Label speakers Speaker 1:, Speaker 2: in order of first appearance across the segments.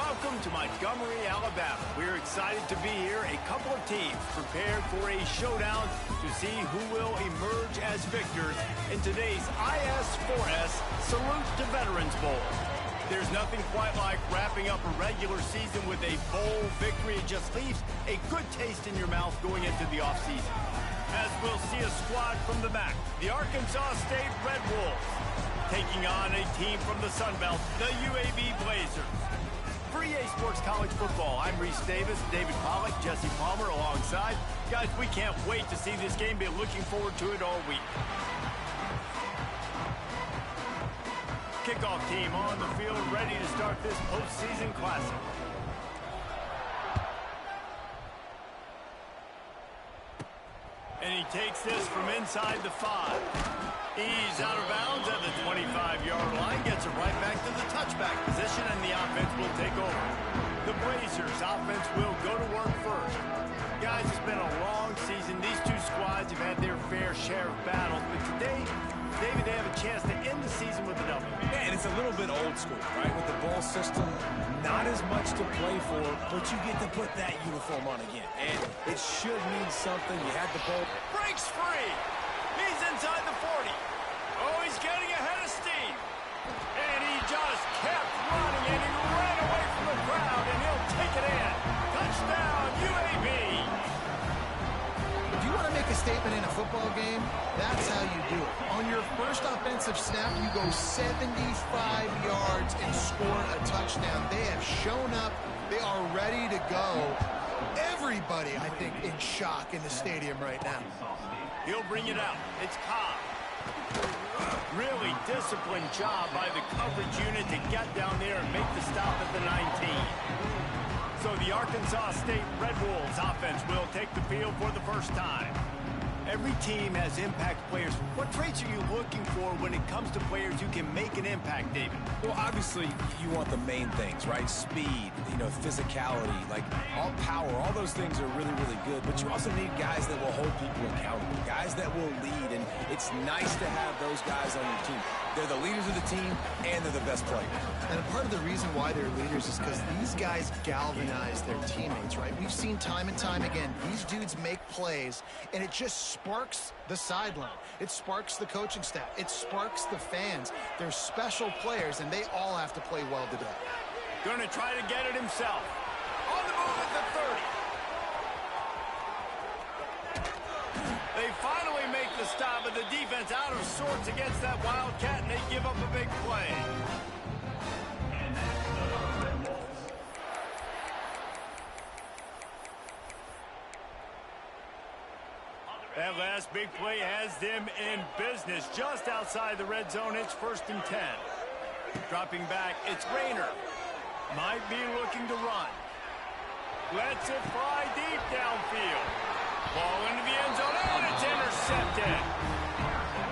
Speaker 1: Welcome to Montgomery, Alabama. We're excited to be here. A couple of teams prepared for a showdown to see who will emerge as victors in today's IS4S Salute to Veterans Bowl. There's nothing quite like wrapping up a regular season with a bowl victory. It just leaves a good taste in your mouth going into the offseason. As we'll see a squad from the back, the Arkansas State Red Wolves taking on a team from the Sun Belt, the UAB Blazers. For EA Sports College Football, I'm Reese Davis, David Pollack, Jesse Palmer alongside. Guys, we can't wait to see this game. Been looking forward to it all week. Kickoff team on the field, ready to start this postseason classic. And he takes this from inside the 5. He's out of bounds at the 25-yard line, gets it right back to the touchback position, and the offense will take over. The Blazers offense will go to work first. Guys, it's been a long season. These two squads have had their fair share of battles, but today, David, they have a chance to end the season with a W.
Speaker 2: Yeah, and it's a little bit old school, right? With the bowl system, not as much to play for, but you get to put that uniform on again. And it should mean something. You had the bowl.
Speaker 1: Breaks free. He's inside the 40. Oh, he's getting ahead of steam. And he just kept running, and he ran away from the crowd, and he'll take it in. Touchdown, UAB.
Speaker 3: If you want to make a statement in a football game, that's how you do it. On your first offensive snap, you go 75 yards and score a touchdown. They have shown up. They are ready to go. Everybody, I think, in shock in the stadium right now.
Speaker 1: He'll bring it out. It's Cobb. Really disciplined job by the coverage unit to get down there and make the stop at the 19. So the Arkansas State Red Wolves offense will take the field for the first time. Every team has impact players. What traits are you looking for when it comes to players who can make an impact, David?
Speaker 2: Well, obviously, you want the main things, right? Speed, physicality, like all power, all those things are really, really good. But you also need guys that will hold people accountable, guys that will lead. And it's nice to have those guys on your team. They're the leaders of the team, and they're the best players.
Speaker 3: And part of the reason why they're leaders is because these guys galvanize their teammates, right? We've seen time and time again, these dudes make plays, and it just sparks the sideline. It sparks the coaching staff. It sparks the fans. They're special players, and they all have to play well today.
Speaker 1: Going to try to get it himself. On the move at the 30. They finally make the stop, but the defense out of sorts against that Wildcat, and they give up a big play. That last big play has them in business just outside the red zone. It's 1st and 10. Dropping back, it's Rayner. Might be looking to run. Lets it fly deep downfield. Ball into the end zone, and it's intercepted.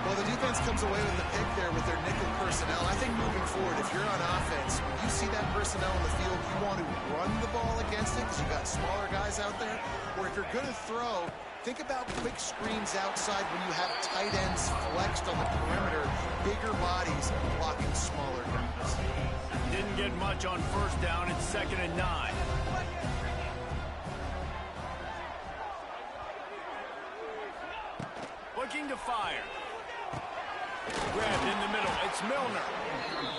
Speaker 3: Well, the defense comes away with the pick there with their nickel personnel. I think moving forward, if you're on offense, when you see that personnel in the field, you want to run the ball against it because you've got smaller guys out there. Or if you're going to throw, think about quick screens outside when you have tight ends flexed on the perimeter, bigger bodies blocking smaller guys.
Speaker 1: Didn't get much on 1st down. It's 2nd and 9. Looking to fire. Grabbed in the middle. It's Milner.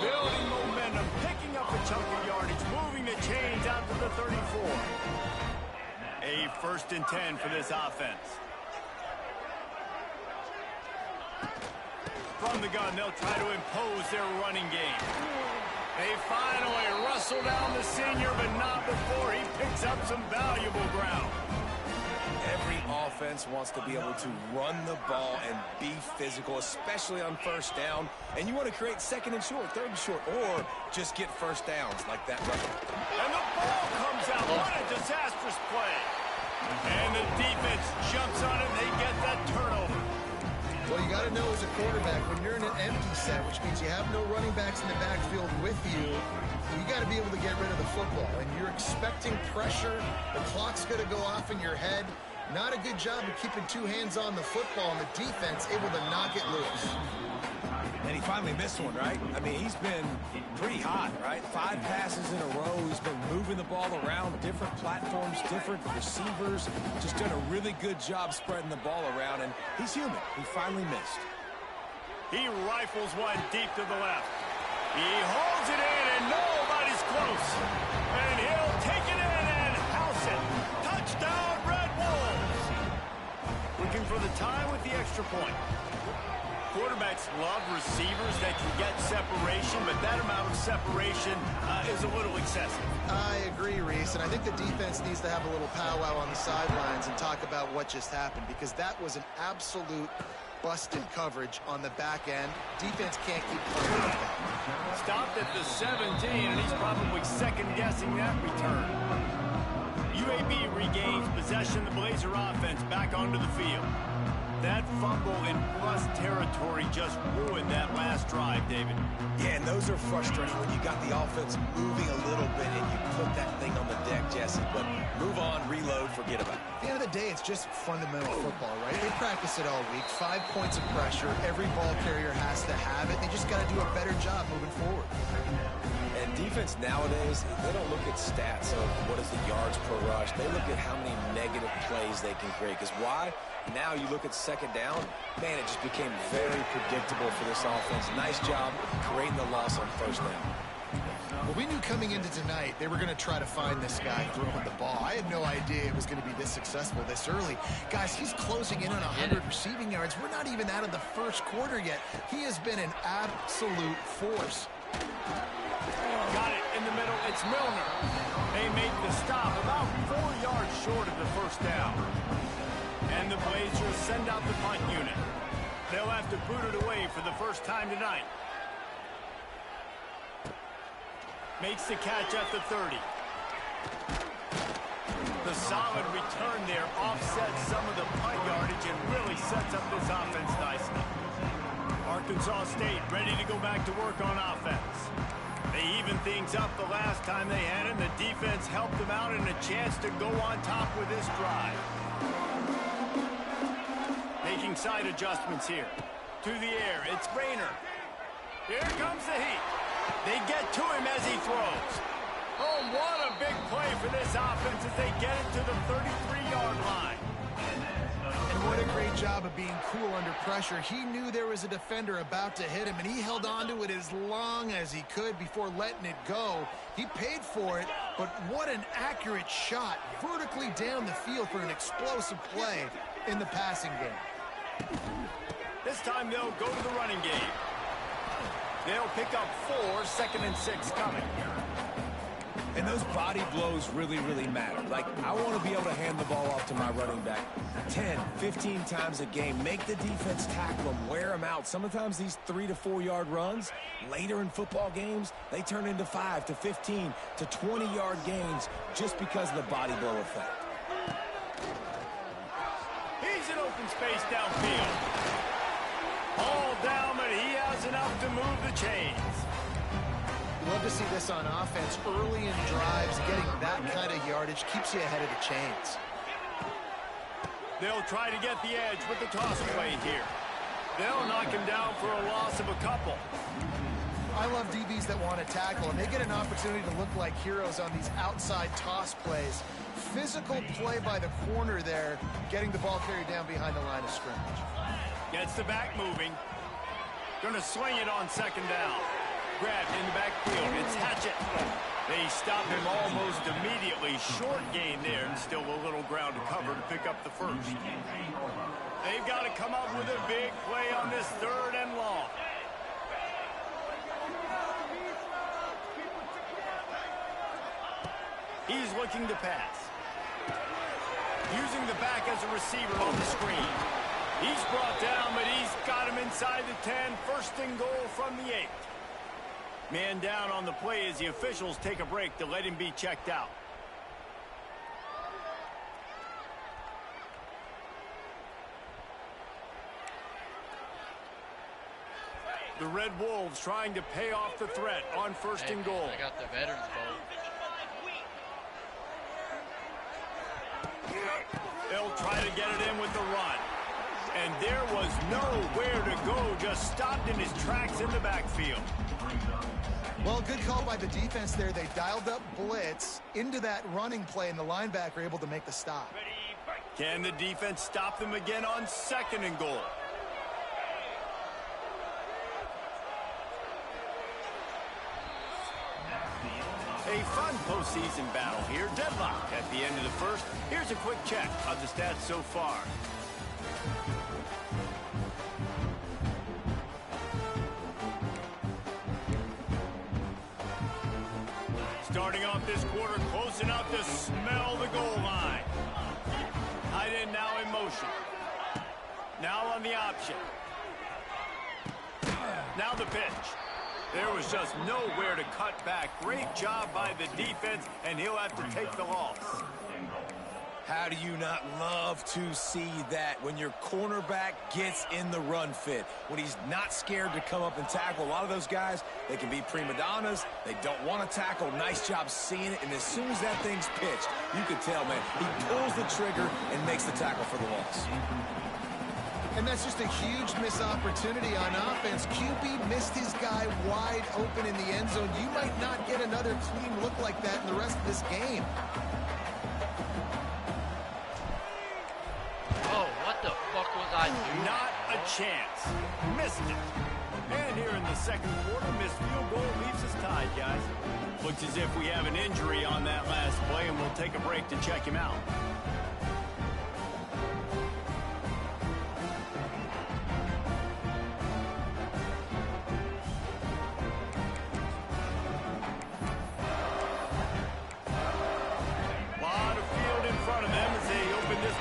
Speaker 1: Building momentum, picking up a chunk of yardage, moving the chains out to the 34. A 1st and 10 for this offense. From the gun, they'll try to impose their running game. They finally rustle down the senior, but not before he picks up some valuable ground.
Speaker 2: Every offense wants to be able to run the ball and be physical, especially on 1st down. And you want to create 2nd and short, 3rd and short, or just get 1st downs like that run.
Speaker 1: And the ball comes out. What a disastrous play. And the defense jumps on it, and they get that turnover.
Speaker 3: Well, you got to know as a quarterback, when you're in an empty set, which means you have no running backs in the backfield with you, you got to be able to get rid of the football. And you're expecting pressure. The clock's going to go off in your head. Not a good job of keeping 2 hands on the football, and the defense able to knock it loose.
Speaker 2: And he he finally missed one, right? I mean, he's been pretty hot, right? 5 passes in a row. He's been moving the ball around, different platforms, different receivers. Just done a really good job spreading the ball around, and he's human. He finally missed.
Speaker 1: He rifles one deep to the left. He holds it in, and nobody's close. And he'll take it in and house it. Touchdown, Red Wolves. Looking for the tie with the extra point. Quarterbacks love receivers that can get separation, but that amount of separation is a little excessive.
Speaker 3: I agree, Reese, and I think the defense needs to have a little powwow on the sidelines and talk about what just happened, because that was an absolute busted coverage on the back end. Defense can't keep playing like that.
Speaker 1: Stopped at the 17, and he's probably second-guessing that return. UAB regains possession. The Blazer offense back onto the field. That fumble in plus territory just ruined that last drive, David.
Speaker 2: Yeah, and those are frustrating when you got the offense moving a little bit and you put that thing on the deck, Jesse. But move on, reload, forget about it.
Speaker 3: At the end of the day, it's just fundamental football, right? They practice it all week. 5 points of pressure. Every ball carrier has to have it. They just got to do a better job moving forward.
Speaker 2: And defense nowadays, they don't look at stats of what is the yards per rush. They look at how many negative plays they can create. Because why? Now you look at second down, man, it just became very predictable for this offense. Nice job creating the loss on first down.
Speaker 3: Well, we knew coming into tonight they were going to try to find this guy throwing the ball. I had no idea it was going to be this successful this early. Guys, he's closing in on 100 receiving yards. We're not even out of the first quarter yet. He has been an absolute force.
Speaker 1: Got it in the middle. It's Milner. They make the stop about 4 yards short of the first down. And the Blazers send out the punt unit. They'll have to boot it away for the first time tonight. Makes the catch at the 30. The solid return there offsets some of the punt yardage and really sets up this offense nicely. Arkansas State ready to go back to work on offense. They evened things up the last time they had it. The defense helped them out and a chance to go on top with this drive. Making side adjustments here. To the air, it's Rayner. Here comes the heat. They get to him as he throws. Oh, what a big play for this offense as they get it to the 33-yard line.
Speaker 3: And what a great job of being cool under pressure. He knew there was a defender about to hit him, and he held on to it as long as he could before letting it go. He paid for it, but what an accurate shot vertically down the field for an explosive play in the passing game.
Speaker 1: This time they'll go to the running game. They'll pick up 4, 2nd and 6 coming.
Speaker 2: And those body blows really, really matter. Like, I want to be able to hand the ball off to my running back 10, 15 times a game. Make the defense tackle them, wear them out. Sometimes these 3 to 4 yard runs, later in football games, they turn into 5 to 15 to 20 yard gains just because of the body blow effect.
Speaker 1: He's in open space downfield. All down, but he has enough to move the chains.
Speaker 3: Love to see this on offense. Early in drives, getting that kind of yardage keeps you ahead of the chains.
Speaker 1: They'll try to get the edge with the toss play here. They'll knock him down for a loss of a couple.
Speaker 3: I love DBs that want to tackle, and they get an opportunity to look like heroes on these outside toss plays. Physical play by the corner there, getting the ball carried down behind the line of scrimmage.
Speaker 1: Gets the back moving. Gonna swing it on 2nd down. Grabbed in the backfield. It's Hatchett. They stop him almost immediately. Short gain there, and still a little ground to cover to pick up the first. They've got to come up with a big play on this 3rd and long. He's looking to pass. Using the back as a receiver on the screen. He's brought down, but he's got him inside the 10. 1st and goal from the 8. Man down on the play as the officials take a break to let him be checked out. The Red Wolves trying to pay off the threat on 1st and goal.
Speaker 4: I got the veterans vote.
Speaker 1: They'll try to get it in with the run. and there was nowhere to go, just stopped in his tracks in the backfield.
Speaker 3: Well, good call by the defense there. They dialed up blitz into that running play, and the linebacker able to make the stop.
Speaker 1: Can the defense stop them again on 2nd and goal? A fun postseason battle here. Deadlock at the end of the first. Here's a quick check of the stats so far. Starting off this quarter, close enough to smell the goal line. Tight end now in motion. Now on the option. Now the pitch. There was just nowhere to cut back. Great job by the defense, and he'll have to take the loss.
Speaker 2: How do you not love to see that when your cornerback gets in the run fit, when he's not scared to come up and tackle? A lot of those guys, they can be prima donnas. They don't want to tackle. Nice job seeing it. And as soon as that thing's pitched, you can tell, man, he pulls the trigger and makes the tackle for the loss.
Speaker 3: And that's just a huge missed opportunity on offense. QB missed his guy wide open in the end zone. You might not get another clean look like that in the rest of this game.
Speaker 4: Oh, what the fuck was I doing?
Speaker 1: Not a chance. Missed it. And here in the 2nd quarter, missed field goal leaves us tied, guys. Looks as if we have an injury on that last play, and we'll take a break to check him out.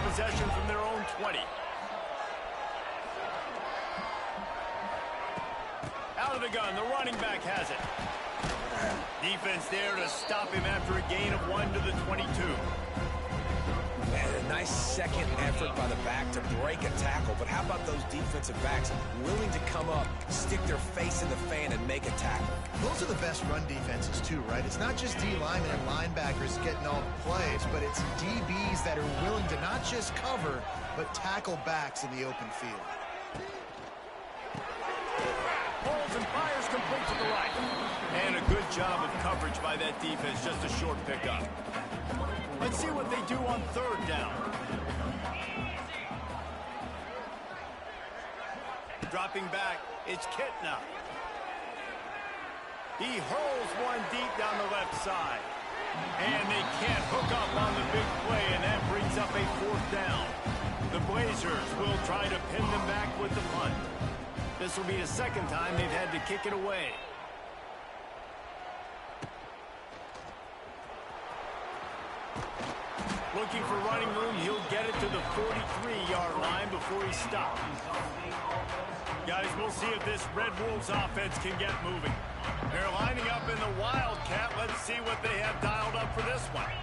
Speaker 1: Possession from their own 20. Out of the gun, the running back has it. Defense there to stop him after a gain of 1 to the 22.
Speaker 2: And a nice second effort by the back to break a tackle. But how about those defensive backs willing to come up, stick their face in the fan, and make a tackle?
Speaker 3: Those are the best run defenses too, right? It's not just D linemen and linebackers getting all the plays, but it's DBs that are willing to not just cover, but tackle backs in the open field.
Speaker 1: Holds and fires complete to the right. And a good job of coverage by that defense, just a short pickup. Let's see what they do on 3rd down. Dropping back, it's Kitna. He hurls one deep down the left side. And they can't hook up on the big play, and that brings up a 4th down. The Blazers will try to pin them back with the punt. This will be the 2nd time they've had to kick it away. Looking for running room, he'll get it to the 43-yard line before he stops. Guys, we'll see if this Red Wolves offense can get moving. They're lining up in the Wildcat. Let's see what they have dialed up for this one.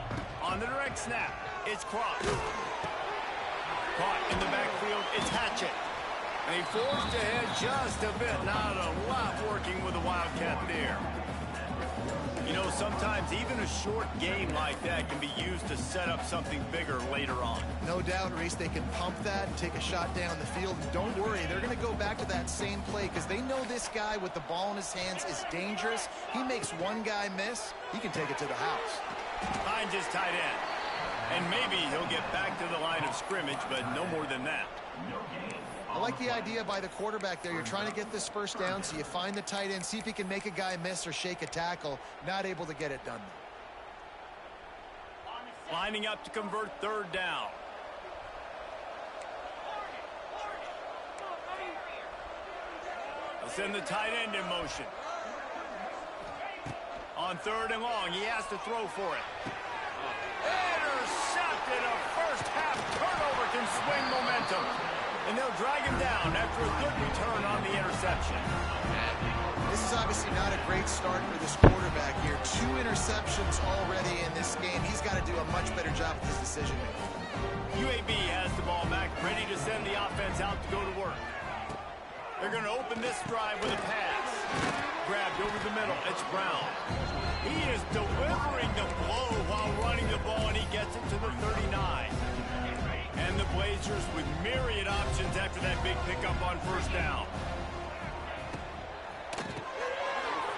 Speaker 1: On the direct snap, it's Cross. Caught in the backfield, it's Hatchett. They forced ahead just a bit. Not a lot working with the Wildcat there. You know, sometimes even a short game like that can be used to set up something bigger later on.
Speaker 3: No doubt, Reese, they can pump that and take a shot down the field. And don't worry, they're going to go back to that same play because they know this guy with the ball in his hands is dangerous. He makes one guy miss, he can take it to the house.
Speaker 1: Finds his tight end. And maybe he'll get back to the line of scrimmage, but no more than that.
Speaker 3: I like the idea by the quarterback there. You're trying to get this first down, so you find the tight end, see if he can make a guy miss or shake a tackle. Not able to get it done.
Speaker 1: Lining up to convert 3rd down. They'll send the tight end in motion. On 3rd and long, he has to throw for it. Intercepted. A first-half turnover can swing momentum. And they'll drag him down after a good return on the interception.
Speaker 3: This is obviously not a great start for this quarterback here. 2 interceptions already in this game. He's got to do a much better job with his decision-making.
Speaker 1: UAB has the ball back, ready to send the offense out to go to work. They're going to open this drive with a pass. Grabbed over the middle. It's Brown. He is delivering the blow while running the ball, and he gets it to the 39. And the Blazers with myriad options after that big pickup on first down.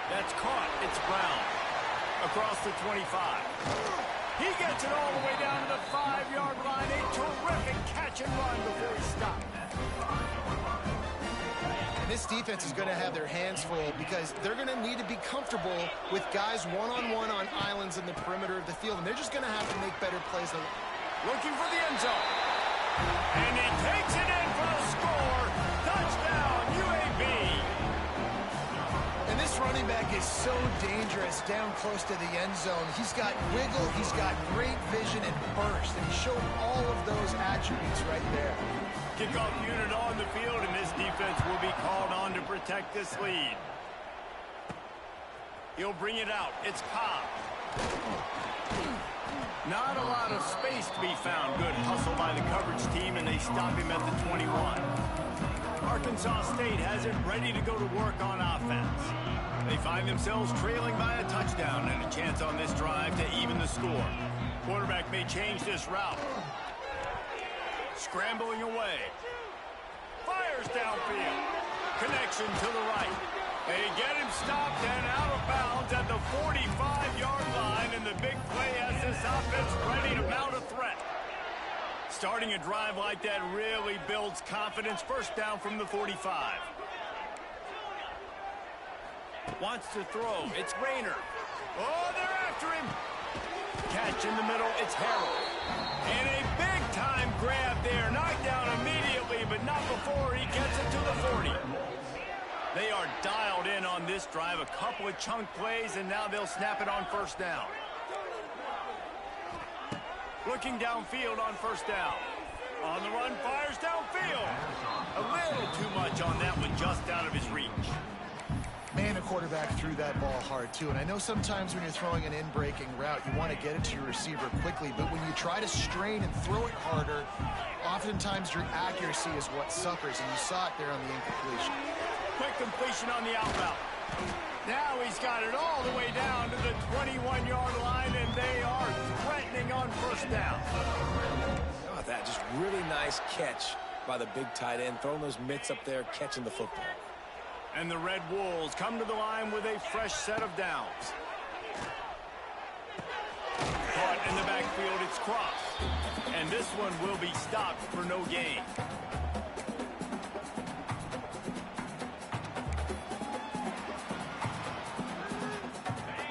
Speaker 1: That's caught. It's Brown. Across the 25. He gets it all the way down to the 5-yard line. A terrific catch and run before he stopped.
Speaker 3: This defense is going to have their hands full because they're going to need to be comfortable with guys one-on-one on islands in the perimeter of the field, and they're just going to have to make better plays.
Speaker 1: Looking for the end zone. And he takes it in for the score. Touchdown, UAB.
Speaker 3: And this running back is so dangerous down close to the end zone. He's got wiggle, he's got great vision and burst, and he showed all of those attributes right there.
Speaker 1: Kickoff unit on the field, and this defense will be called on to protect this lead. He'll bring it out. It's Cobb. Not a lot of space to be found. Good hustle by the coverage team, and they stop him at the 21. Arkansas State has it ready to go to work on offense. They find themselves trailing by a touchdown and a chance on this drive to even the score. Quarterback may change this route. Scrambling away. Fires downfield. Connection to the right. They get him stopped and out of bounds at the 45-yard line, and the big play has this offense ready to mount a threat. Starting a drive like that really builds confidence. First down from the 45. Wants to throw. It's Rayner. Oh, they're after him. Catch in the middle. It's Harrell. And a big-time grab there. Knocked down immediately, but not before he gets it to the 40. They are dialed in on this drive. A couple of chunk plays, and now they'll snap it on first down. Looking downfield on first down. On the run, fires downfield. A little too much on that one, just out of his reach.
Speaker 3: Man, the quarterback threw that ball hard, too. And I know sometimes when you're throwing an in-breaking route, you want to get it to your receiver quickly. But when you try to strain and throw it harder, oftentimes your accuracy is what suffers. And you saw it there on the incompletion.
Speaker 1: Quick completion on the out route. Now he's got it all the way down to the 21-yard line, and they are threatening on first down.
Speaker 2: How about that? Just really nice catch by the big tight end, throwing those mitts up there, catching the football.
Speaker 1: And the Red Wolves come to the line with a fresh set of downs. Caught in the backfield, it's Cross. And this one will be stopped for no gain.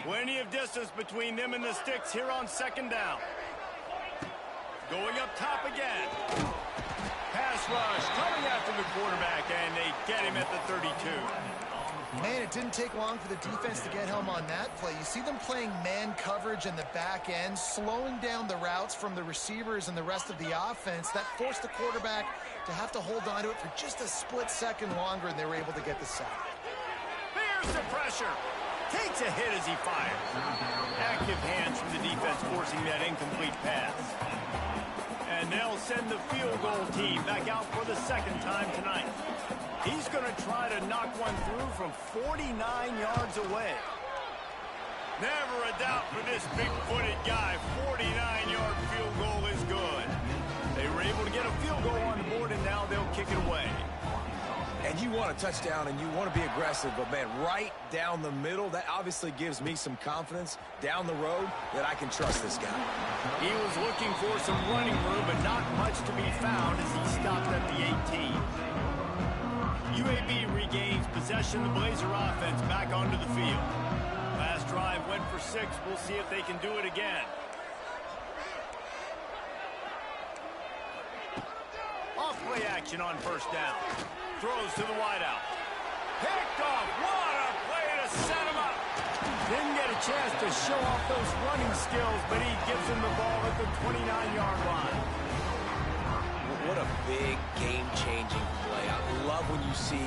Speaker 1: Plenty of distance between them and the sticks here on second down. Going up top again. Pass rush coming after the quarterback, and they get him at the 32.
Speaker 3: Man, it didn't take long for the defense to get home on that play. You see them playing man coverage in the back end, slowing down the routes from the receivers and the rest of the offense. That forced the quarterback to have to hold on to it for just a split second longer, and they were able to get the sack.
Speaker 1: Here's the pressure. Takes a hit as he fires. Active hands from the defense forcing that incomplete pass. And they'll send the field goal team back out for the second time tonight. He's going to try to knock one through from 49 yards away. Never a doubt for this big-footed guy. 49-yard field goal is good. They were able to get a field goal on the board, and now they'll kick it away.
Speaker 2: And you want a touchdown, and you want to be aggressive, but, man, right down the middle, that obviously gives me some confidence down the road that I can trust this guy.
Speaker 1: He was looking for some running room, but not much to be found as he stopped at the 18. UAB regains possession of the Blazer offense back onto the field. Last drive went for 6. We'll see if they can do it again. Off-play action on first down. Throws to the wideout. Picked off. What a play to set him up. Didn't get a chance to show off those running skills, but he gives him the ball at the 29-yard line.
Speaker 2: What a big game-changing play. I love when you see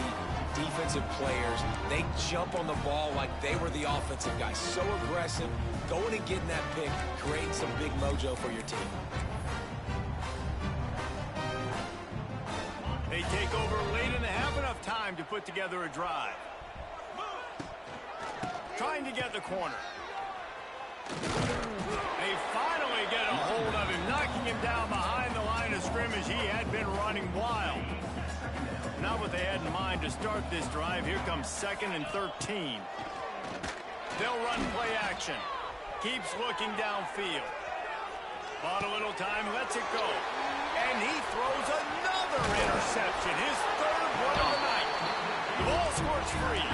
Speaker 2: defensive players, they jump on the ball like they were the offensive guy. So aggressive, going and getting that pick, creating some big mojo for your team.
Speaker 1: They take over late and have enough time to put together a drive. Trying to get the corner. They finally get a hold of him, knocking him down behind the line of the scrimmage, he had been running wild. Not what they had in mind to start this drive. Here comes 2nd and 13. They'll run play action. Keeps looking downfield. Bought a little time, lets it go. And he throws another interception. His 3rd one of the night. The ball scores free.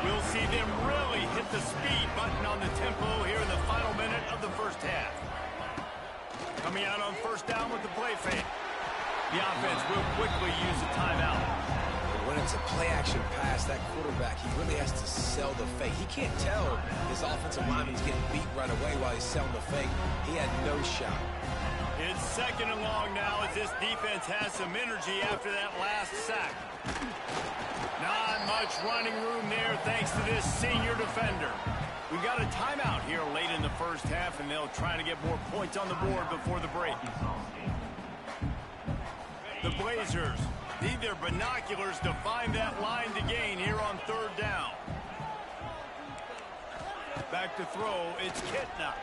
Speaker 1: We'll see them really hit the speed button on the tempo here in the final minute of the first half. Coming out on 1st down with the play fake. The offense will quickly use a timeout.
Speaker 2: When it's a play-action pass, that quarterback, he really has to sell the fake. He can't tell his offensive lineman's getting beat right away while he's selling the fake. He had no shot.
Speaker 1: It's 2nd and long now as this defense has some energy after that last sack. Not much running room there thanks to this senior defender. We've got a timeout here late in the first half, and they'll try to get more points on the board before the break. The Blazers need their binoculars to find that line to gain here on 3rd down. Back to throw, it's Kitna.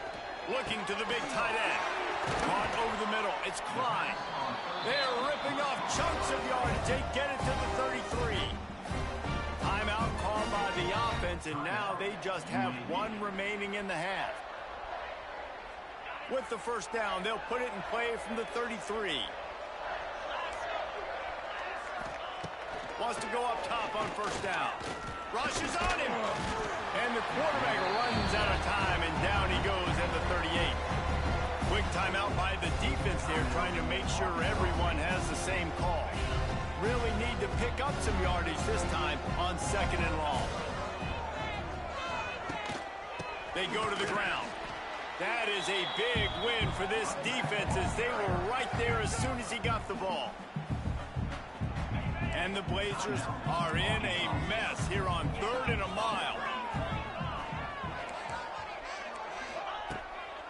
Speaker 1: Looking to the big tight end. Caught over the middle, it's Klein. They're ripping off chunks of yardage. They get it to the 33. Timeout called by the offense, and now they just have 1 remaining in the half. With the 1st down, they'll put it in play from the 33. Wants to go up top on 1st down. Rushes on him. And the quarterback runs out of time, and down he goes at the 38. Quick timeout by the defense there, trying to make sure everyone has the same call. Really need to pick up some yardage this time on 2nd and long. They go to the ground. That is a big win for this defense as they were right there as soon as he got the ball. And the Blazers are in a mess here on 3rd and a mile.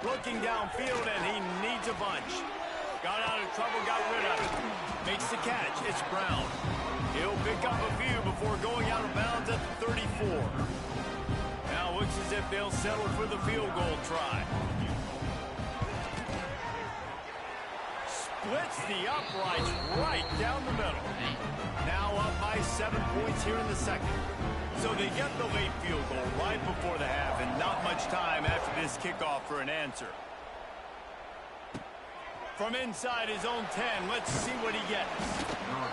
Speaker 1: Looking downfield, and he needs a bunch. Got out of trouble, got rid of it. Makes the catch. It's Brown. He'll pick up a few before going out of bounds at the 34. Now looks as if they'll settle for the field goal try. Splits the uprights right down the middle. Now up by 7 points here in the 2nd. So they get the late field goal right before the half, and not much time after this kickoff for an answer. From inside his own 10, let's see what he gets.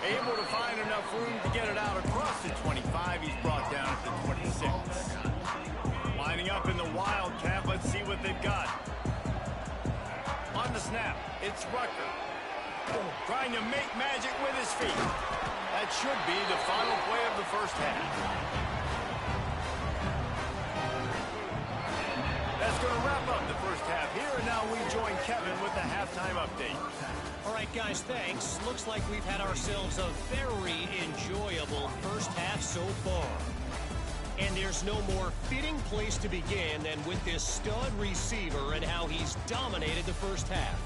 Speaker 1: Able to find enough room to get it out across the 25. He's brought down at the 26. Lining up in the Wildcat, let's see what they've got. On the snap, it's Rucker. Trying to make magic with his feet. That should be the final play of the first half. That's going to wrap up the first half here, and now we join Kevin with the halftime update.
Speaker 5: All right, guys, thanks. Looks like we've had ourselves a very enjoyable first half so far. And there's no more fitting place to begin than with this stud receiver and how he's dominated the first half.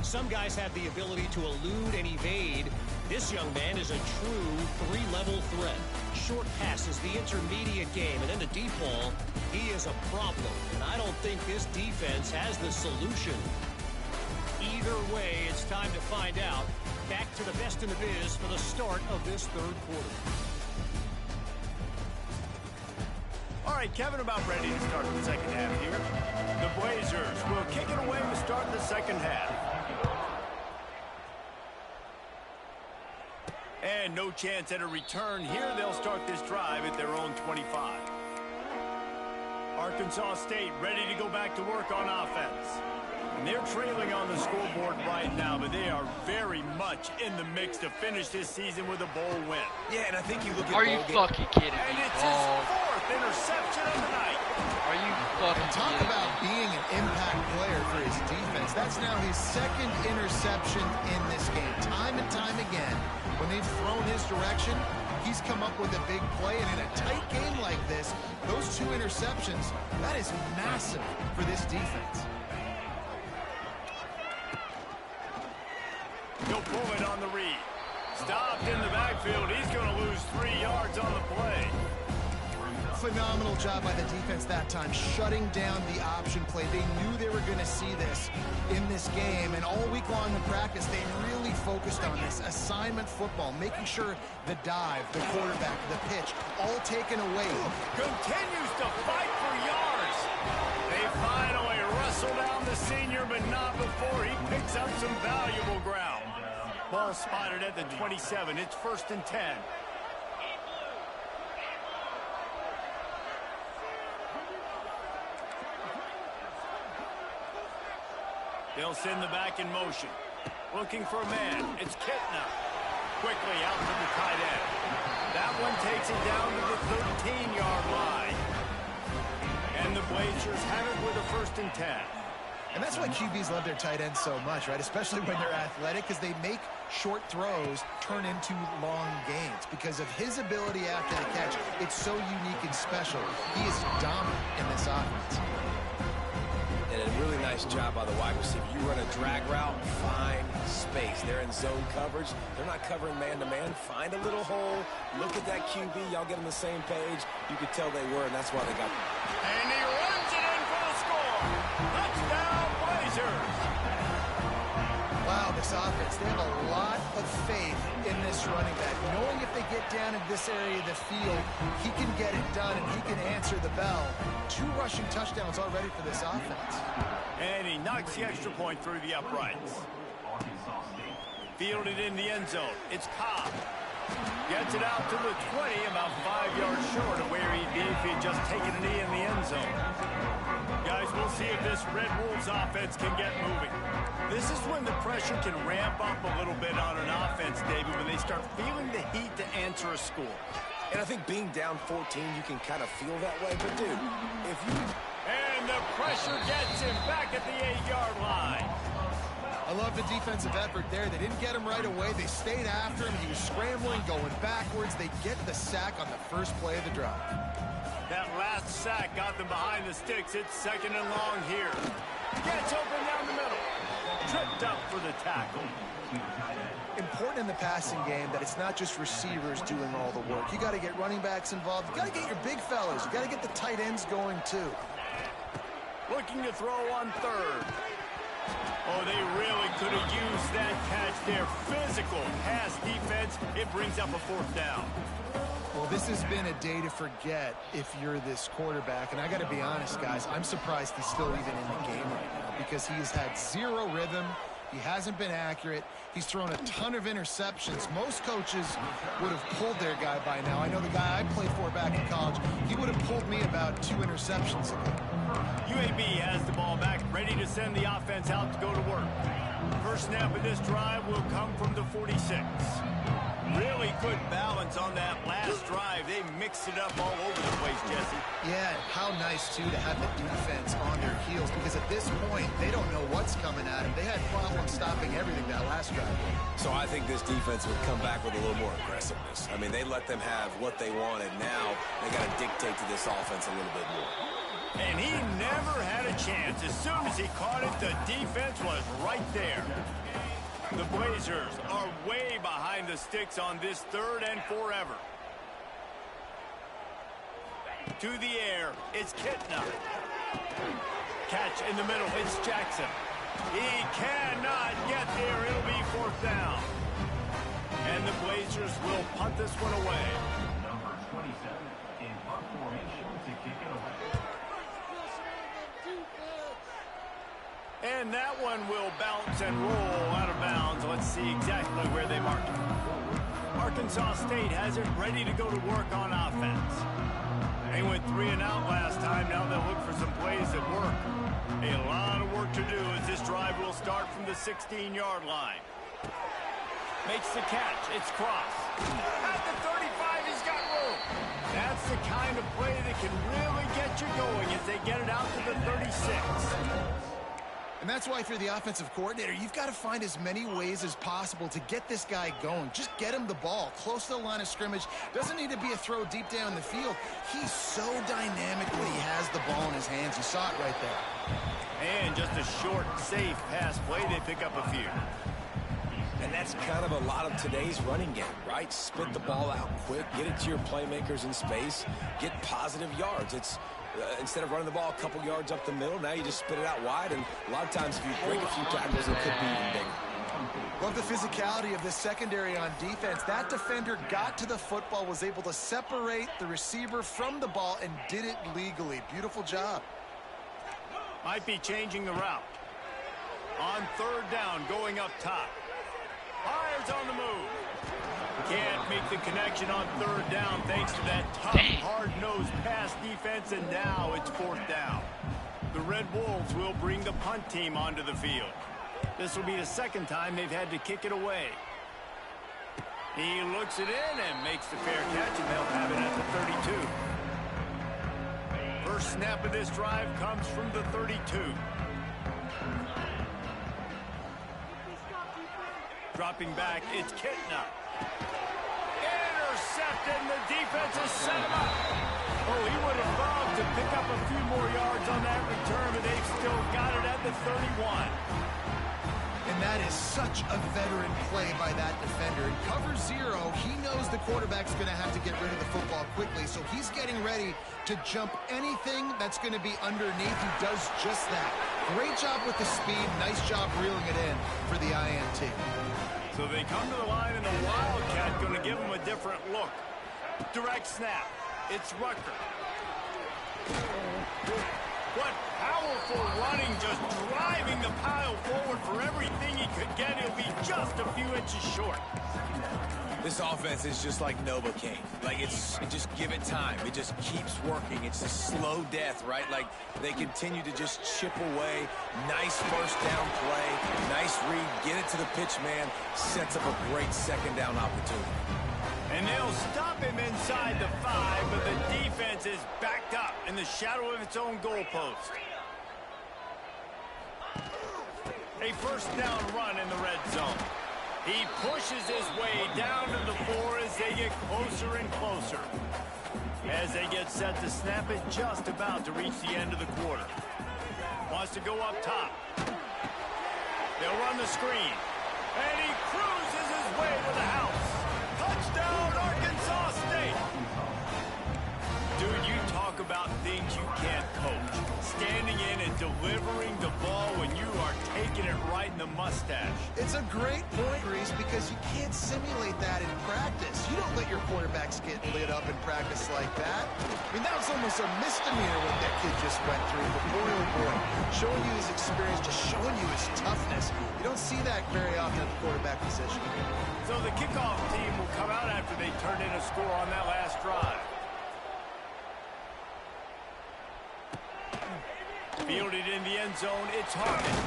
Speaker 5: Some guys have the ability to elude and evade. This young man is a true 3-level threat. Short passes, the intermediate game, and then the deep ball. He is a problem, and I don't think this defense has the solution. Either way, it's time to find out. Back to the best in the biz for the start of this 3rd quarter.
Speaker 1: All right, Kevin, about ready to start the second half here. The Blazers will kick it away to start the second half. And no chance at a return here. They'll start this drive at their own 25. Arkansas State ready to go back to work on offense. And they're trailing on the scoreboard right now, but they are very much in the mix to finish this season with a bowl win.
Speaker 2: Yeah, and I think you look at...
Speaker 4: Are you fucking kidding
Speaker 1: And
Speaker 4: me?
Speaker 1: it's his 4th interception of the night.
Speaker 4: Are you fucking
Speaker 3: Talk
Speaker 4: kidding
Speaker 3: about
Speaker 4: me?
Speaker 3: being an impact player for his defense. That's now his 2nd interception in this game. Time and time again, when they've thrown his direction, he's come up with a big play. And in a tight game like this, those 2 interceptions, that is massive for this defense.
Speaker 1: He'll pull it on the read. Stopped in the backfield. He's going to lose 3 yards on the play.
Speaker 3: Phenomenal job by the defense that time, shutting down the option play. They knew they were going to see this in this game, and all week long in practice, they really focused on this assignment football, making sure the dive, the quarterback, the pitch, all taken away.
Speaker 1: Continues to fight for yards. They finally wrestle down the senior, but not before he picks up some valuable ground. Ball spotted at the 27. It's 1st and 10. They'll send the back in motion. Looking for a man. It's Kitna. Quickly out to the tight end. That one takes it down to the 13-yard line. And the Blazers have it with a 1st and 10.
Speaker 3: And that's why QBs love their tight ends so much, right? Especially when they're athletic, because they make short throws turn into long gains. Because of his ability after the catch, it's so unique and special. He is dominant in this offense.
Speaker 2: And a really nice job by the wide receiver. You run a drag route, find space. They're in zone coverage. They're not covering man-to-man. Find a little hole. Look at that QB. Y'all get on the same page. You could tell they were, and that's why they got.
Speaker 1: And he runs it in for the score. Touchdown, Blazers.
Speaker 3: Wow, this offense, they have a lot of faith in this running back. Knowing if they get down in this area of the field, he can get it done and he can answer the bell. 2 rushing touchdowns already for this offense.
Speaker 1: And he knocks the extra point through the uprights. Fielded in the end zone. It's Cobb. Gets it out to the 20, about 5 yards short of where he'd be if he'd just taken a knee in the end zone. Guys, we'll see if this Red Wolves offense can get moving. This is when the pressure can ramp up a little bit on an offense, David, when they start feeling the heat to answer a score.
Speaker 2: And I think being down 14, you can kind of feel that way. But, dude, if you...
Speaker 1: And the pressure gets him back at the 8-yard line.
Speaker 3: I love the defensive effort there. They didn't get him right away. They stayed after him. He was scrambling, going backwards. They get the sack on the first play of the drive.
Speaker 1: That last sack got them behind the sticks. It's 2nd and long here. Gets open down the middle. Tripped up for the tackle.
Speaker 3: Important in the passing game that it's not just receivers doing all the work. You got to get running backs involved. You got to get your big fellas. You got to get the tight ends going too.
Speaker 1: Looking to throw on 3rd. Oh, they really could have used that catch there. Physical pass defense. It brings up a 4th down.
Speaker 3: Well, this has been a day to forget if you're this quarterback. And I got to be honest, guys, I'm surprised he's still even in the game right now because he has had 0 rhythm. He hasn't been accurate. He's thrown a ton of interceptions. Most coaches would have pulled their guy by now. I know the guy I played for back in college, he would have pulled me about 2 interceptions ago.
Speaker 1: UAB has the ball back, ready to send the offense out to go to work. First snap of this drive will come from the 46. Really good balance on that last drive. They mixed it up all over the place, Jesse.
Speaker 3: Yeah, how nice, too, to have the defense on their heels because at this point, they don't know what's coming at them. They had problems stopping everything that last drive.
Speaker 2: So I think this defense would come back with a little more aggressiveness. I mean, they let them have what they wanted. Now they got to dictate to this offense a little bit more.
Speaker 1: And he never had a chance. As soon as he caught it, the defense was right there. The Blazers are way behind the sticks on this 3rd and forever. To the air, it's Kitna. Catch in the middle, it's Jackson. He cannot get there. It'll be 4th down. And the Blazers will punt this one away.
Speaker 6: Number 27 in punt formation to kick it away.
Speaker 1: And that one will bounce and roll out of bounds. Let's see exactly where they mark it. Arkansas State has it ready to go to work on offense. They went 3 and out last time. Now they'll look for some plays that work. A lot of work to do as this drive will start from the 16-yard line. Makes the catch. It's Cross. At the 35, he's got room. That's the kind of play that can really get you going as they get it out to the 36.
Speaker 3: And that's why if you're the offensive coordinator, you've got to find as many ways as possible to get this guy going. Just get him the ball close to the line of scrimmage. Doesn't need to be a throw deep down the field. He's so dynamic when he has the ball in his hands. You saw it right there.
Speaker 1: And just a short, safe pass play. They pick up a few.
Speaker 2: And And that's kind of a lot of today's running game, right? Spit the ball out quick, get it to your playmakers in space, get positive yards. It's instead of running the ball a couple yards up the middle, now you just spit it out wide, and a lot of times if you break a few tackles, it could be even bigger.
Speaker 3: Love the physicality of this secondary on defense. That defender got to the football, was able to separate the receiver from the ball, and did it legally. Beautiful job.
Speaker 1: Might be changing the route. On third down, going up top. Fires on the move. Can't make the connection on third down thanks to that tough, hard-nosed pass defense, and now it's fourth down. The Red Wolves will bring the punt team onto the field. This will be the second time they've had to kick it away. He looks it in and makes the fair catch, and they'll have it at the 32. First snap of this drive comes from the 32. Dropping back, it's Kitna. Intercepted, and the defense has set him up. Oh, he would have loved to pick up a few more yards on that return, but they've still got it at the 31.
Speaker 3: And that is such a veteran play by that defender. In cover zero, he knows the quarterback's going to have to get rid of the football quickly, so he's getting ready to jump anything that's going to be underneath. He does just that. Great job with the speed. Nice job reeling it in for the INT.
Speaker 1: So they come to the line, and the Wildcat going to give them a different look. Direct snap. It's Rucker. What powerful running, just driving the pile forward for everything he could get. He'll be just a few inches short.
Speaker 2: This offense is just like Novocaine. Like, just give it time. It just keeps working. It's a slow death, right? Like, they continue to just chip away. Nice first down play. Nice read. Get it to the pitch man. Sets up a great second down opportunity.
Speaker 1: And they'll stop him inside the 5, but the defense is backed up in the shadow of its own goalpost. A first down run in the red zone. He pushes his way down to the 4 as they get closer and closer. As they get set to snap it, just about to reach the end of the quarter. Wants to go up top. They'll run the screen. And he cruises his way to the house. Touchdown, Arkansas State! Dude, you talk about things you can't coach. Standing in and delivering the ball when you are taking it right in the mustache.
Speaker 3: It's a great point, Reese, because you can't simulate that in practice. You don't let your quarterbacks get lit up in practice like that. I mean, that was almost a misdemeanor what that kid just went through. But boy, oh boy, showing you his experience, just showing you his toughness. You don't see that very often at the quarterback position.
Speaker 1: So the kickoff team will come out after they turn in a score on that last drive. Fielded in the end zone, it's Harmon.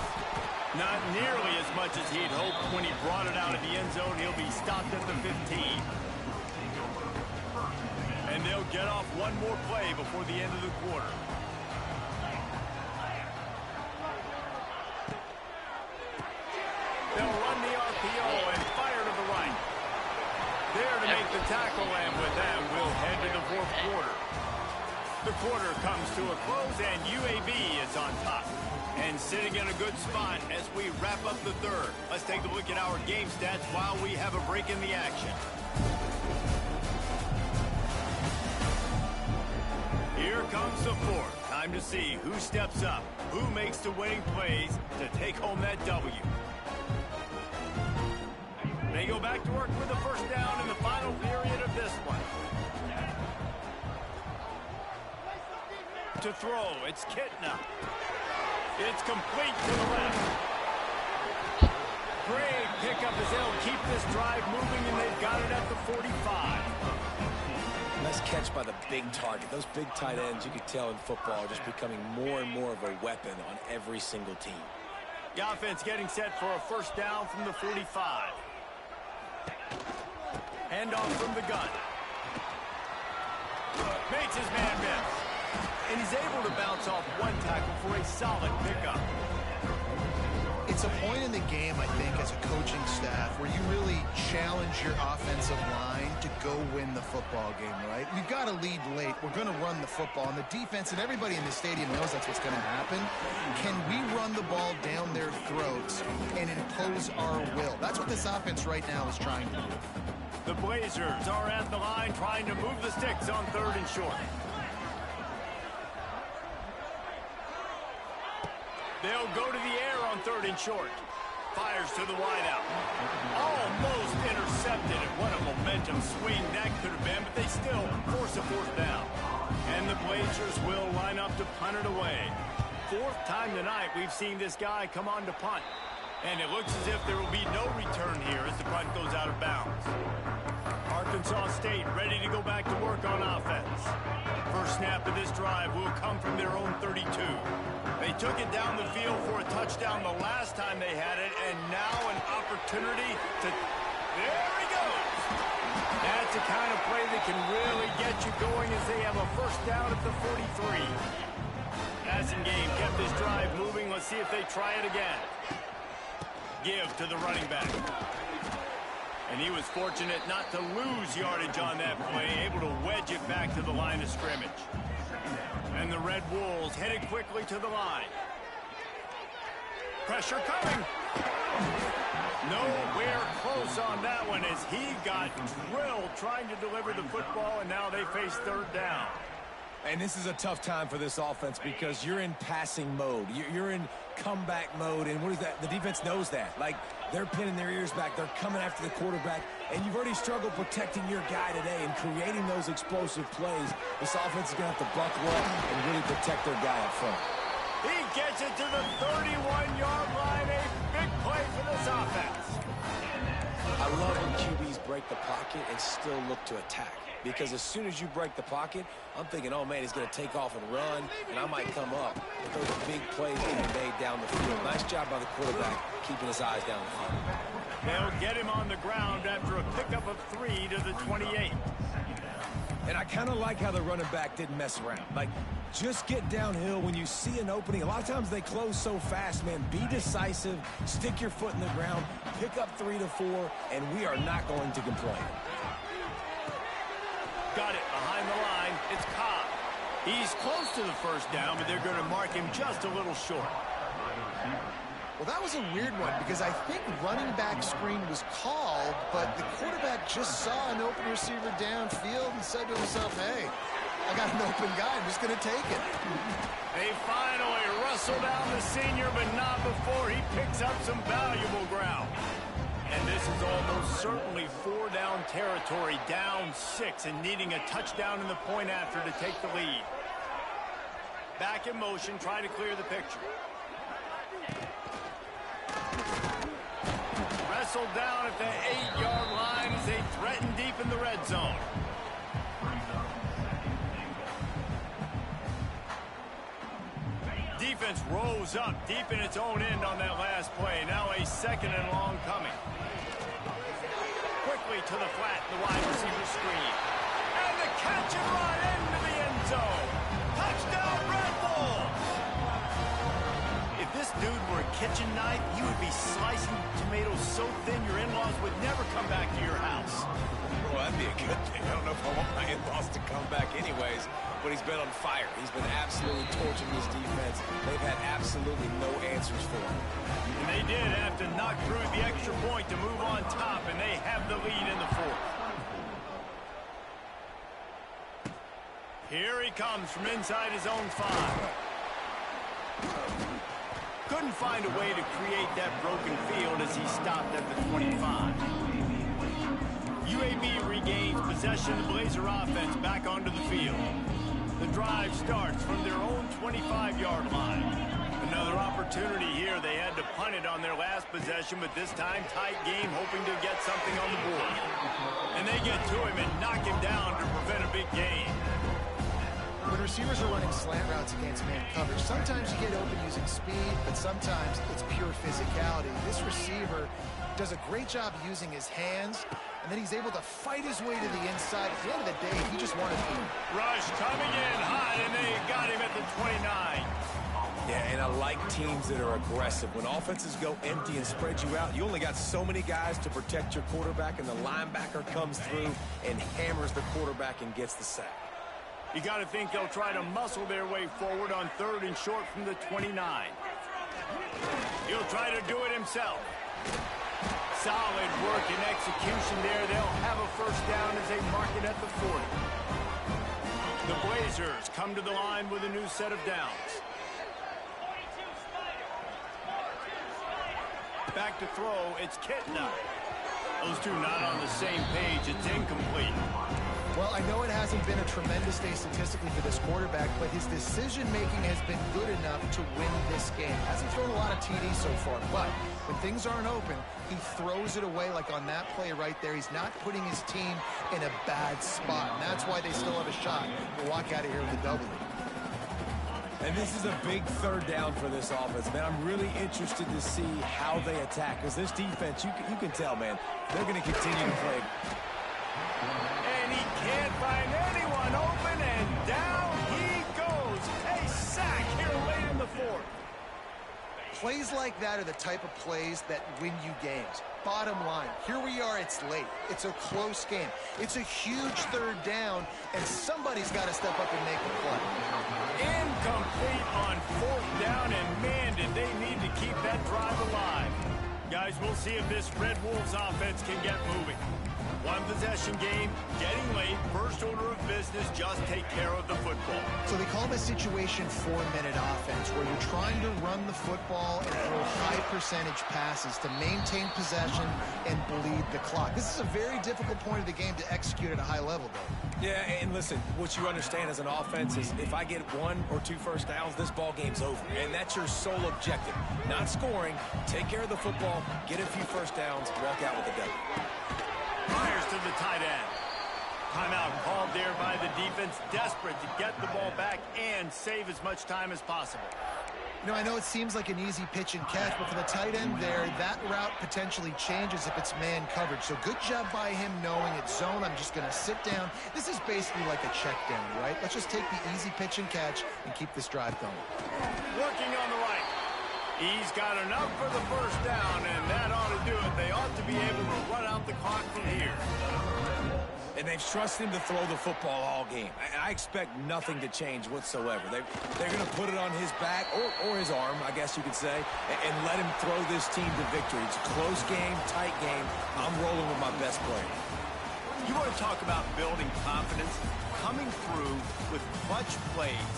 Speaker 1: Not nearly as much as he'd hoped when he brought it out of the end zone. He'll be stopped at the 15. And they'll get off one more play before the end of the quarter. They'll run the RPO and fire to the right. There to make the tackle, and with that, we'll head to the fourth quarter. The quarter comes to a close, and UAB is on top. And sitting in a good spot as we wrap up the third. Let's take a look at our game stats while we have a break in the action. Here comes the fourth. Time to see who steps up, who makes the winning plays to take home that W. They go back to work with the first down in the final period of this one. To throw, it's Kitna. It's complete to the left. Great pickup as they'll keep this drive moving, and they've got it at the 45.
Speaker 2: Nice catch by the big target. Those big tight ends, you could tell in football, are just becoming more and more of a weapon on every single team.
Speaker 1: The offense getting set for a first down from the 45. Handoff from the gun. Makes his man miss. And he's able to bounce off one tackle for a solid pickup.
Speaker 3: It's It's a point in the game, I think, as a coaching staff where you really challenge your offensive line to go win the football game, right? We've got to lead late. We're going to run the football. And the defense and everybody in the stadium knows that's what's going to happen. Can we run the ball down their throats and impose our will? That's what this offense right now is trying to do.
Speaker 1: The Blazers are at the line trying to move the sticks on 3rd and short. They'll go to the air on 3rd and short. Fires to the wideout. Almost intercepted. And what a momentum swing that could have been, but they still force a 4th down. And the Blazers will line up to punt it away. 4th time tonight we've seen this guy come on to punt. And it looks as if there will be no return here as the punt goes out of bounds. Arkansas State ready to go back to work on offense. First snap of this drive will come from their own 32. They took it down the field for a touchdown the last time they had it, and now an opportunity to... There he goes! That's the kind of play that can really get you going as they have a first down at the 43. Passing game kept this drive moving. Let's see if they try it again. Give to the running back. And he was fortunate not to lose yardage on that play, able to wedge it back to the line of scrimmage. And the Red Wolves headed quickly to the line. Pressure coming. Nowhere close on that one as he got drilled trying to deliver the football, and now they face 3rd down.
Speaker 2: And this is a tough time for this offense because you're in passing mode. You're in comeback mode, and what is that? The defense knows that. Like, they're pinning their ears back. They're coming after the quarterback, and you've already struggled protecting your guy today and creating those explosive plays. This offense is going to have to buckle up and really protect their guy up front.
Speaker 1: He gets it to the 31-yard line. A big play for this offense.
Speaker 2: I love when QBs break the pocket and still look to attack. Because as soon as you break the pocket, I'm thinking, oh, man, he's going to take off and run, and I might come up. But those are big plays being made down the field. Nice job by the quarterback keeping his eyes down the field.
Speaker 1: They'll get him on the ground after a pickup of 3 to the 28.
Speaker 2: And I kind of like how the running back didn't mess around. Like, just get downhill when you see an opening. A lot of times they close so fast, man. Be decisive, stick your foot in the ground, pick up 3 to 4, and we are not going to complain.
Speaker 1: Got it behind the line. It's Cobb. He's close to the first down, but they're going to mark him just a little short.
Speaker 3: Well, that was a weird one because I think running back screen was called, but the quarterback just saw an open receiver downfield and said to himself, hey, I got an open guy. I'm just going to take it.
Speaker 1: They finally wrestle down the senior, but not before he picks up some valuable ground. And this is almost certainly 4-down territory, down 6, and needing a touchdown in the point after to take the lead. Back in motion, trying to clear the picture. Wrestled down at the 8-yard line as they threaten deep in the red zone. Defense rose up deep in its own end on that last play. Now a 2nd and long coming. Quickly to the flat, the wide receiver screen. And the catch and run into the end zone. Touchdown, Red Wolves! If this dude were a kitchen knife, he would be slicing tomatoes so thin your in-laws would never come back to your house.
Speaker 2: Well, that'd be a good thing. I don't know if I want my in-laws to come back anyways, but he's been on fire. He's been absolutely torching this defense. They've had absolutely no answers for him.
Speaker 1: And they did have to knock through the extra point to move on top, and they have the lead in the 4th. Here he comes from inside his own 5. Couldn't find a way to create that broken field as he stopped at the 25. UAB regains possession of the Blazer offense back onto the field. The drive starts from their own 25-yard line. Another opportunity here. They had to punt it on their last possession, but this time tight game, hoping to get something on the board. And they get to him and knock him down to prevent a big gain.
Speaker 3: When receivers are running slant routes against man coverage, sometimes you get open using speed, but sometimes it's pure physicality. This receiver does a great job using his hands, and then he's able to fight his way to the inside. At the end of the day, he just wanted to.
Speaker 1: Rush coming in hot, and they got him at the 29.
Speaker 2: Yeah, and I like teams that are aggressive. When offenses go empty and spread you out, you only got so many guys to protect your quarterback, and the linebacker comes through and hammers the quarterback and gets the sack.
Speaker 1: You got to think they'll try to muscle their way forward on 3rd and short from the 29. He'll try to do it himself. Solid work and execution there. They'll have a first down as they mark it at the 40. The Blazers come to the line with a new set of downs. Back to throw, it's Kitna. Those two not on the same page. It's incomplete.
Speaker 3: Well, I know it hasn't been a tremendous day statistically for this quarterback, but his decision-making has been good enough to win this game. Hasn't thrown a lot of TDs so far, but when things aren't open, he throws it away like on that play right there. He's not putting his team in a bad spot, and that's why they still have a shot to walk out of here with a W.
Speaker 2: And this is a big 3rd down for this offense, man. I'm really interested to see how they attack, because this defense, you can tell, man, they're going to continue to play.
Speaker 1: And he can't find anyone open, and down he goes. A sack here late in the 4th.
Speaker 3: Plays like that are the type of plays that win you games. Bottom line, here we are, it's late. It's a close game. It's a huge 3rd down, and somebody's got to step up and make a play.
Speaker 1: Incomplete on 4th down, and man, did they need to keep that drive alive. Guys, we'll see if this Red Wolves offense can get moving. One possession game, getting late, first order of business, just take care of the football.
Speaker 3: So they call this situation 4-minute offense, where you're trying to run the football and throw high percentage passes to maintain possession and bleed the clock. This is a very difficult point of the game to execute at a high level, though.
Speaker 2: Yeah, and listen, what you understand as an offense is if I get 1 or 2 first downs, this ball game's over. And that's your sole objective. Not scoring, take care of the football, get a few first downs, walk out with a W.
Speaker 1: Fires to the tight end. Timeout called there by the defense, desperate to get the ball back and save as much time as possible.
Speaker 3: You know, I know it seems like an easy pitch and catch, but for the tight end there, that route potentially changes if it's man coverage. So good job by him knowing it's zone. I'm just going to sit down. This is basically like a check down, right? Let's just take the easy pitch and catch and keep this drive going.
Speaker 1: Working on the right. He's got enough for the first down, and that ought to do it. They ought to be able to run out the clock from here.
Speaker 2: And they've trusted him to throw the football all game. I expect nothing to change whatsoever. They're going to put it on his back, or his arm, I guess you could say, and let him throw this team to victory. It's a close game, tight game. I'm rolling with my best player.
Speaker 1: You want to talk about building confidence? Coming through with clutch plays,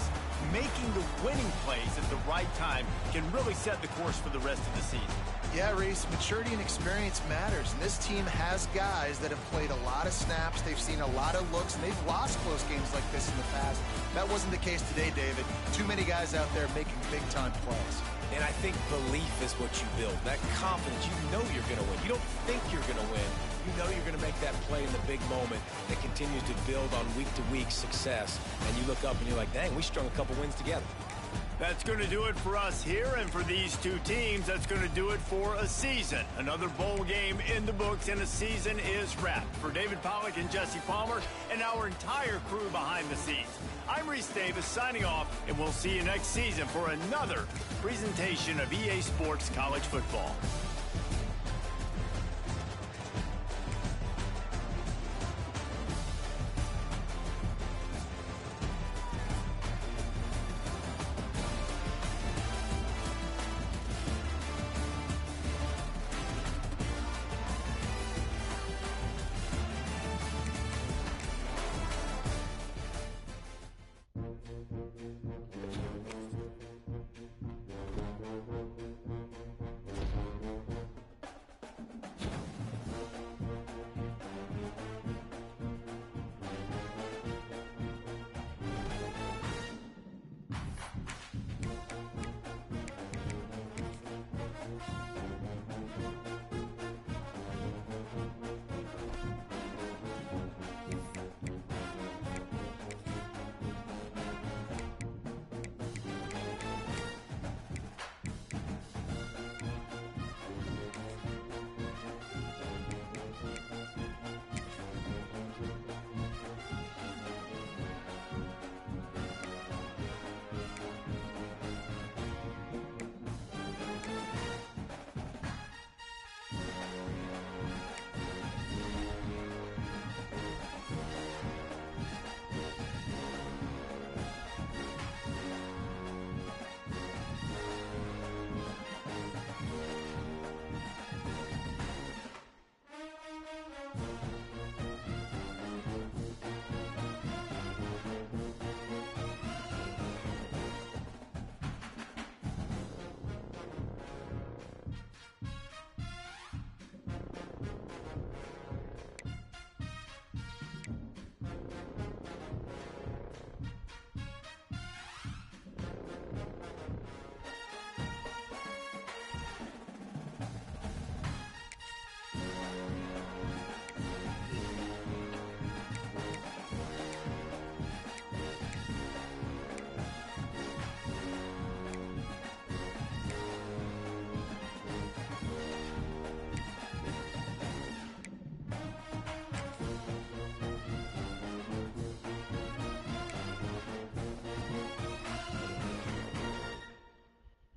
Speaker 1: making the winning plays at the right time can really set the course for the rest of the season.
Speaker 3: Yeah, Reese, maturity and experience matters, and this team has guys that have played a lot of snaps. They've seen a lot of looks, and they've lost close games like this in the past. That wasn't the case today, David. Too many guys out there making big-time plays.
Speaker 2: And I think belief is what you build. That confidence, you know you're going to win. You don't think you're going to win. You know you're going to make that play in the big moment that continues to build on week-to-week success. And you look up and you're like, dang, we strung a couple wins together.
Speaker 1: That's going to do it for us here, and for these two teams, that's going to do it for a season. Another bowl game in the books, and a season is wrapped. For David Pollack and Jesse Palmer and our entire crew behind the scenes, I'm Reese Davis signing off, and we'll see you next season for another presentation of EA Sports College Football.